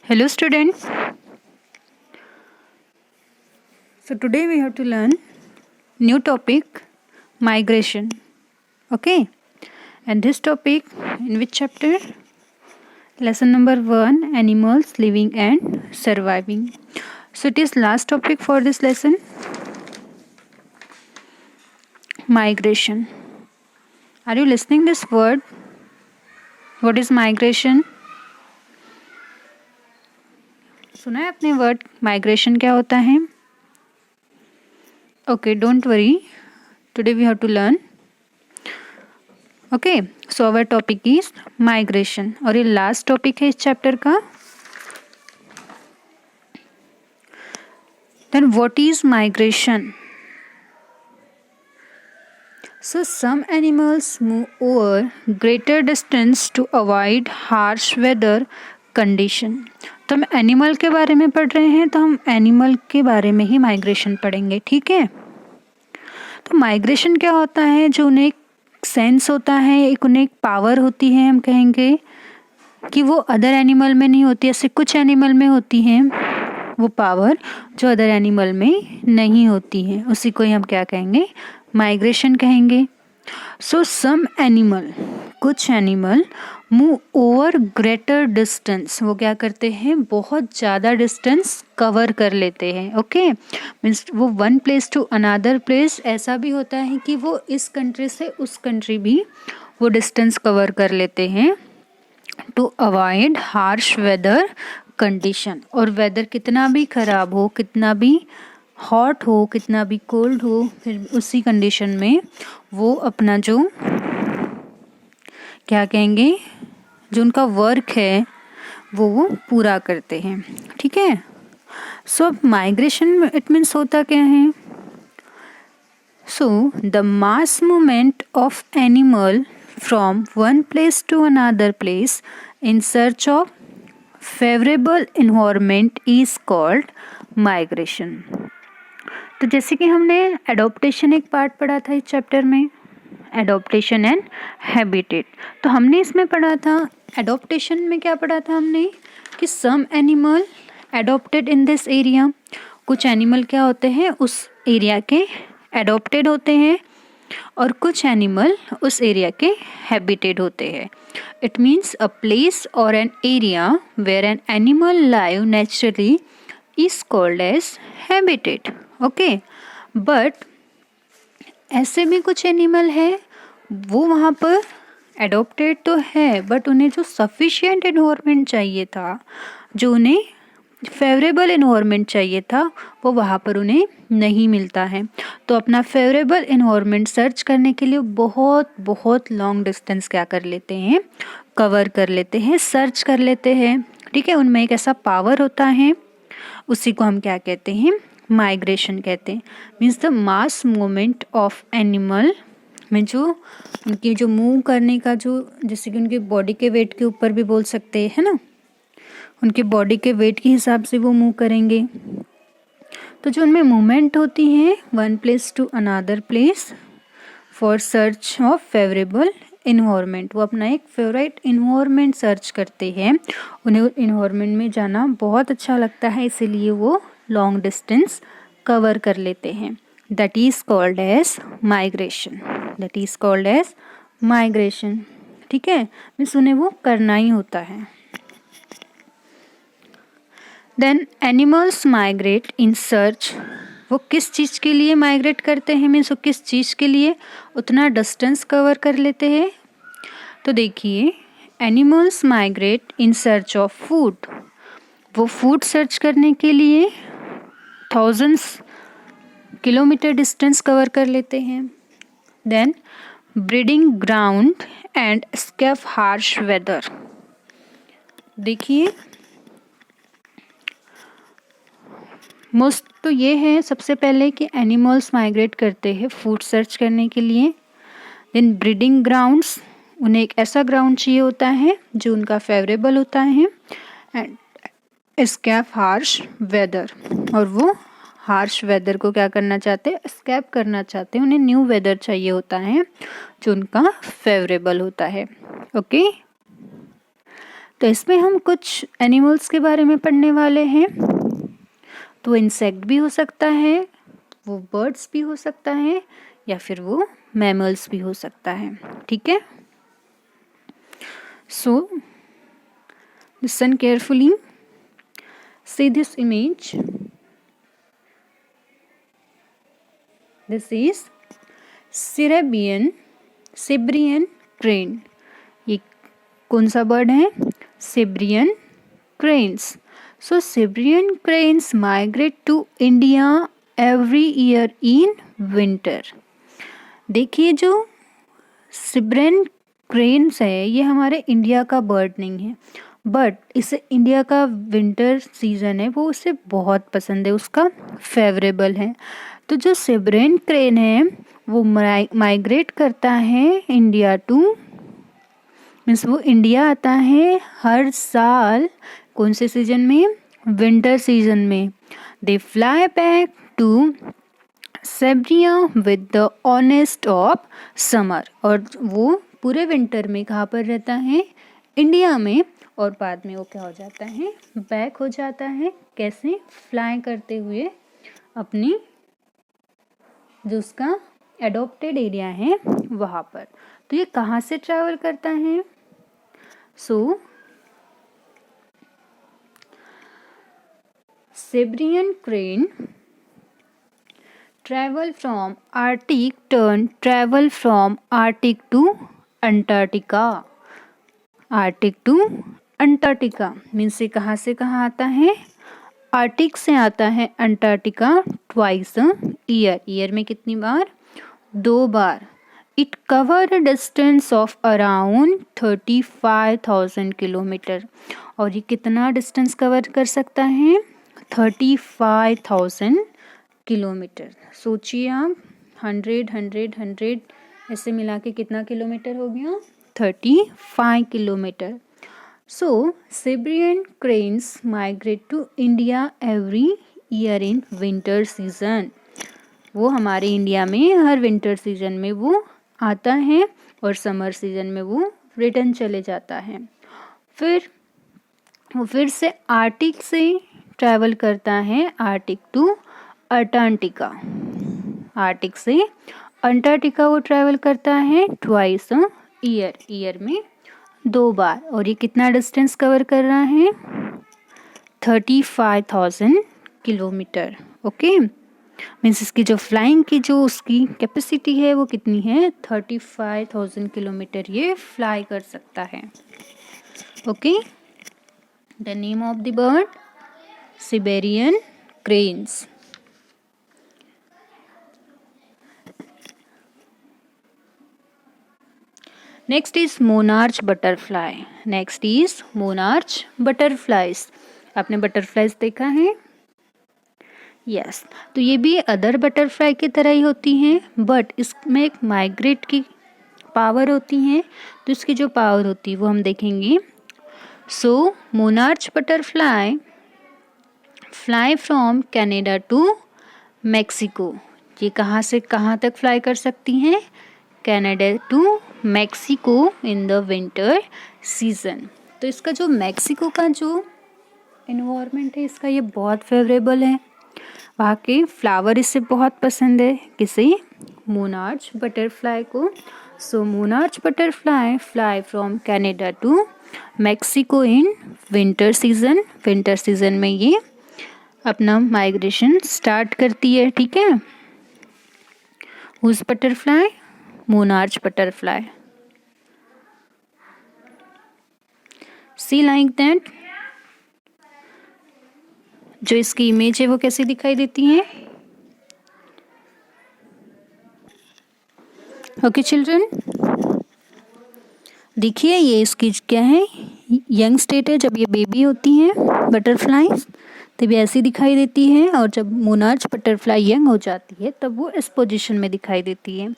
Hello students. So today we have to learn new topic migration. Okay. And this topic in which chapter? Lesson number 1, animals living and surviving. So it is last topic for this lesson. Migration. Are you listening this word? What is migration? सुना है आपने word migration क्या होता है? Okay, don't worry. Today we have to learn. Okay, so our topic is migration और ये last topic है इस चैप्टर का. Then what is migration? So some animals move over greater distance to avoid harsh weather condition. तो हम animal के बारे में पढ़ रहे हैं तो हम एनिमल के बारे में ही माइग्रेशन पढ़ेंगे. ठीक है. तो माइग्रेशन क्या होता है? जो उन्हें एक सेंस होता है, एक उन्हें एक पावर होती है, हम कहेंगे कि वो अदर एनिमल में नहीं होती. ऐसे कुछ एनिमल में होती है वो पावर जो अदर एनिमल में नहीं होती है, उसी को ही हम क्या कहेंगे? माइग्रेशन कहेंगे. सो सम एनिमल, कुछ animal move over greater distance, वो क्या करते हैं? बहुत ज़्यादा डिस्टेंस कवर कर लेते हैं. ओके, मीन्स वो one place to another place. ऐसा भी होता है कि वो इस कंट्री से उस कंट्री भी वो डिस्टेंस कवर कर लेते हैं to avoid harsh weather condition. और वेदर कितना भी ख़राब हो, कितना भी हॉट हो, कितना भी कोल्ड हो, फिर उसी कंडीशन में वो अपना जो क्या कहेंगे, जो उनका वर्क है वो पूरा करते हैं. ठीक है. सो माइग्रेशन इट मीन्स होता क्या है? So the mass movement of animal from one place to another place in search of favourable environment is called migration. तो जैसे कि हमने एडॉप्टेशन एक पार्ट पढ़ा था इस चैप्टर में, एडॉप्टेशन एंड हैबिटेट. तो हमने इसमें पढ़ा था, एडॉप्टेशन में क्या पढ़ा था हमने? कि some animal adopted in this area. कुछ एनिमल क्या होते हैं? उस एरिया के एडॉप्टेड होते हैं और कुछ एनिमल उस एरिया के हैबिटेड होते हैं. इट मीन्स अ प्लेस और an area where an animal live naturally is called as habitat. Okay, but ऐसे भी कुछ एनिमल है वो वहाँ पर एडॉप्टेड तो है, बट उन्हें जो सफिशिएंट इन्वायरमेंट चाहिए था, जो उन्हें फेवरेबल इन्वायरमेंट चाहिए था, वो वहाँ पर उन्हें नहीं मिलता है. तो अपना फेवरेबल इन्वायरमेंट सर्च करने के लिए बहुत बहुत लॉन्ग डिस्टेंस क्या कर लेते हैं? कवर कर लेते हैं, सर्च कर लेते हैं. ठीक है. उनमें एक ऐसा पावर होता है, उसी को हम क्या कहते हैं? माइग्रेशन कहते हैं. Means the mass movement of animal में जो उनकी जो मूव करने का जो, जैसे कि उनके बॉडी के वेट के ऊपर भी बोल सकते हैं ना, उनके बॉडी के वेट के हिसाब से वो मूव करेंगे. तो जो उनमें मूवमेंट होती है one place to another place for search of favourable environment, वो अपना एक फेवरेट इन्वायरमेंट सर्च करते हैं. उन्हें इन्वायरमेंट में जाना बहुत अच्छा लगता है, इसीलिए वो लॉन्ग डिस्टेंस कवर कर लेते हैं. That is called as migration. That is called as migration. ठीक है. मीन्स उन्हें वो करना ही होता है. Then animals migrate in search. वो किस चीज़ के लिए माइग्रेट करते हैं? मीन्स वो किस चीज़ के लिए उतना डिस्टेंस कवर कर लेते हैं? तो देखिए, animals migrate in search of food. वो फूड सर्च करने के लिए थाउजेंड्स किलोमीटर डिस्टेंस कवर कर लेते हैं. Then breeding ground and escape harsh weather. देखिए, मोस्ट तो ये है सबसे पहले कि एनिमल्स माइग्रेट करते हैं फूड सर्च करने के लिए. देन ब्रीडिंग ग्राउंड्स, उन्हें एक ऐसा ग्राउंड चाहिए होता है जो उनका फेवरेबल होता है. एंड एस्केप हार्श वेदर, और वो हार्श वेदर को क्या करना चाहते हैं? एस्केप करना चाहते हैं. उन्हें न्यू वेदर चाहिए होता है जो उनका फेवरेबल होता है. ओके. तो इसमें हम कुछ एनिमल्स के बारे में पढ़ने वाले हैं। तो इंसेक्ट भी हो सकता है, वो बर्ड्स भी हो सकता है, या फिर वो मैमल्स भी हो सकता है। ठीक है, so listen carefully, see this image. This is Siberian crane. ये कौन सा बर्ड है? Siberian cranes. So Siberian cranes migrate to India every year in winter. देखिए जो सिब्रियन क्रेन्स है ये हमारे इंडिया का बर्ड नहीं है, बट इसे इंडिया का विंटर सीजन है वो उसे बहुत पसंद है, उसका फेवरेबल है। तो जो सिब्रियन क्रेन है वो माइग्रेट करता है इंडिया टू, मीन्स वो इंडिया आता है हर साल। कौन से सीजन में? विंटर सीजन में। They fly back to Siberia with the onset of summer, और वो पूरे विंटर में कहाँ पर रहता है? इंडिया में। और बाद में वो क्या हो जाता है? बैक हो जाता है। कैसे? फ्लाई करते हुए अपनी जो उसका एडॉप्टेड एरिया है वहाँ पर। तो ये कहाँ से ट्रैवल करता है? So Siberian crane travel from Arctic to Antarctica. Arctic to Antarctica means ये कहाँ से कहाँ आता है? आर्टिक से आता है अंटार्कटिका ट्वाइस ईयर। ईयर में कितनी बार? 2 बार। It cover a distance of around 35,000 kilometre. और ये कितना डिस्टेंस कवर कर सकता है? 35,000 किलोमीटर। सोचिए आप, 100 ऐसे मिला के कितना किलोमीटर हो गया? 35 kilometre. So Siberian cranes migrate to India every year in winter season. वो हमारे इंडिया में हर विंटर सीजन में वो आता है और समर सीजन में वो रिटर्न चले जाता है। फिर वो फिर से आर्टिक से ट्रैवल करता है आर्टिक टू अंटार्कटिका। आर्टिक से अंटार्कटिका वो ट्रैवल करता है ट्वाइस ईयर। ईयर में 2 बार। और ये कितना डिस्टेंस कवर कर रहा है? 35,000 किलोमीटर। ओके, मीन्स इसकी जो फ्लाइंग की जो उसकी कैपेसिटी है वो कितनी है? 35,000 किलोमीटर ये फ्लाई कर सकता है। Okay, the name of the bird Siberian cranes. Next is monarch butterfly. Next is monarch butterflies. आपने बटरफ्लाइज देखा है? यस, तो ये भी अदर बटरफ्लाई की तरह ही होती हैं, बट इसमें एक माइग्रेट की पावर होती है। तो इसकी जो पावर होती है वो हम देखेंगे। So monarch butterfly fly from Canada to Mexico. ये कहाँ से कहाँ तक फ्लाई कर सकती हैं? Canada to Mexico in the winter season. तो इसका जो मैक्सिको का जो इन्वायरमेंट है इसका ये बहुत फेवरेबल है, वहाँ के फ्लावर इसे बहुत पसंद है। किसे? मोनार्च बटरफ्लाई को। So monarch butterfly fly from Canada to Mexico in winter season. Winter season में ये अपना माइग्रेशन स्टार्ट करती है। ठीक है, whose butterfly? Monarch butterfly. See like that, जो इसकी इमेज है वो कैसी दिखाई देती है? ओके चिल्ड्रन, देखिए ये इसकी क्या है? यंग स्टेट है। जब ये बेबी होती है बटरफ्लाईज तब ऐसी दिखाई देती है, और जब मोनार्च बटरफ्लाई यंग हो जाती है तब वो इस पोजीशन में दिखाई देती है।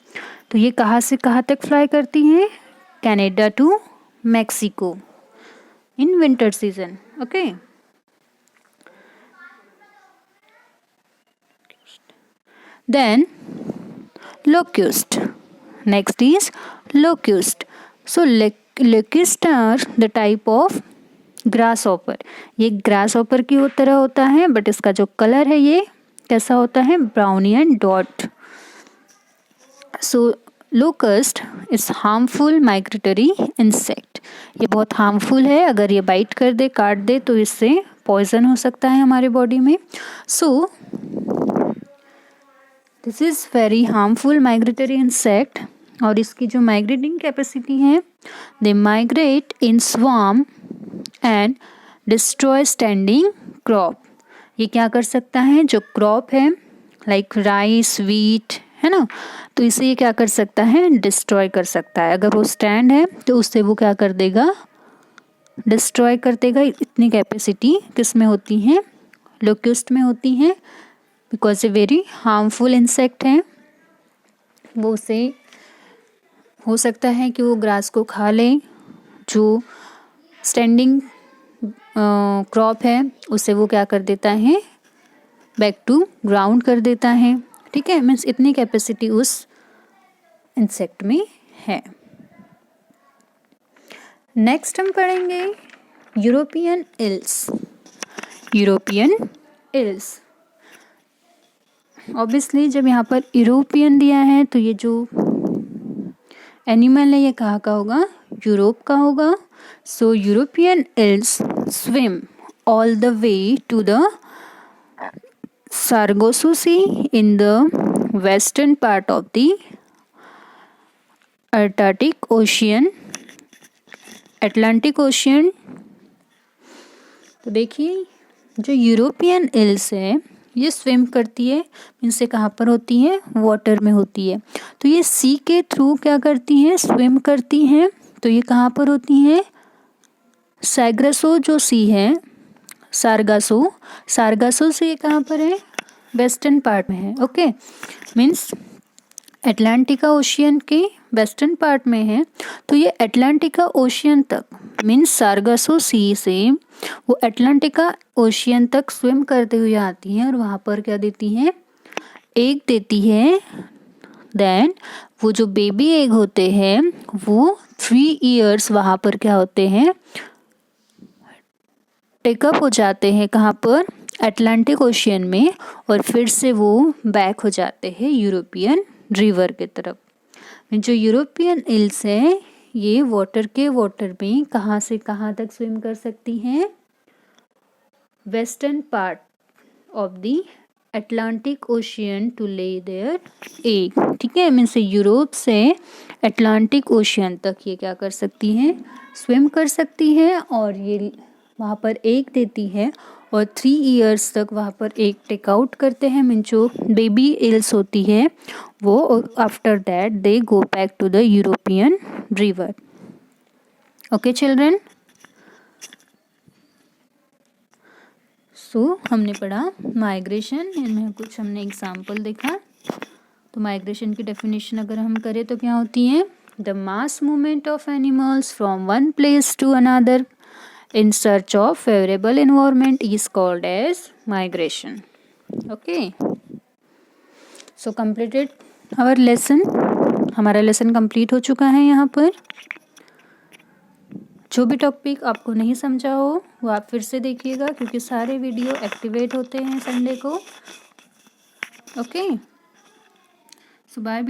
तो ये कहाँ से कहाँ तक फ्लाई करती हैं? Canada to Mexico in winter season. Okay, then locust. Next is locust. So locust are the type of grasshopper, ये ग्रास ऑपर की तरह होता है, बट इसका जो कलर है ये कैसा होता है, Brownian dot. So locust is harmful migratory insect, ये बहुत हार्मफुल है, अगर ये बाइट कर दे, काट दे तो इससे पॉइजन हो सकता है हमारे बॉडी में। So this is very harmful migratory insect. और इसकी जो माइग्रेटिंग कैपेसिटी है, they migrate in swarm and destroy standing crop. ये क्या कर सकता है, जो क्रॉप है लाइक राइस, वीट, है ना, तो इसे ये क्या कर सकता है, डिस्ट्रॉय कर सकता है। अगर वो स्टैंड है तो उससे वो क्या कर देगा, डिस्ट्रॉय कर देगा। इतनी कैपेसिटी किस में होती है, लोक्यूस्ट में होती है, because a very harmful insect है। वो उसे हो सकता है कि वो ग्रास को खा ले, जो स्टैंडिंग क्रॉप है उसे वो क्या कर देता है, बैक टू ग्राउंड कर देता है। ठीक है, मीन्स इतनी कैपेसिटी उस इंसेक्ट में है। नेक्स्ट हम पढ़ेंगे European ills. European ills, obviously जब यहाँ पर यूरोपियन दिया है तो ये जो एनिमल है ये कहाँ का होगा, यूरोप का होगा। So European eels swim all the way to the Sargasso Sea in the western part of the Atlantic Ocean, Atlantic Ocean. तो देखिए जो यूरोपियन इल्स है ये स्विम करती है, इनसे कहाँ पर होती है, वाटर में होती है। तो ये सी के थ्रू क्या करती हैं, स्विम करती हैं। तो ये कहाँ पर होती हैं, सैग्रसो जो सी है, सारगासो, सारगासो से ये कहाँ पर है, वेस्टर्न पार्ट में है। ओके, मीन्स अटलांटिका ओशियन के वेस्टर्न पार्ट में है। तो ये अटलांटिका ओशियन तक, मीन्स सारगासो सी से वो अटलांटिका ओशियन तक स्विम करते हुए आती हैं और वहाँ पर क्या देती हैं, एग देती है। देन वो जो बेबी एग होते हैं वो 3 इयर्स वहाँ पर क्या होते हैं, टेकअप हो जाते हैं, कहाँ पर, अटलांटिक ओशियन में, और फिर से वो बैक हो जाते हैं यूरोपियन रिवर की तरफ। जो यूरोपियन इल्स है ये वाटर में कहाँ से कहाँ तक स्विम कर सकती हैं, western part of the Atlantic Ocean to lay their egg. ठीक है, मीन्स यूरोप से अटलांटिक ओशियन तक ये क्या कर सकती हैं, स्विम कर सकती हैं, और ये वहाँ पर एग देती है और 3 इयर्स तक वहाँ पर एग टेक आउट करते हैं। मीन जो बेबी इल्स होती है वो after that they go back to the European river. Okay children, so हमने पढ़ा माइग्रेशन, इनमें कुछ हमने एग्जाम्पल देखा। तो माइग्रेशन की डेफिनेशन अगर हम करें तो क्या होती है, the mass movement of animals from one place to another in search of favorable environment is called as migration. Okay, so completed our lesson, हमारा लेसन कंप्लीट हो चुका है। यहाँ पर जो भी टॉपिक आपको नहीं समझा हो वो आप फिर से देखिएगा, क्योंकि सारे वीडियो एक्टिवेट होते हैं संडे को। ओके, सो बाय।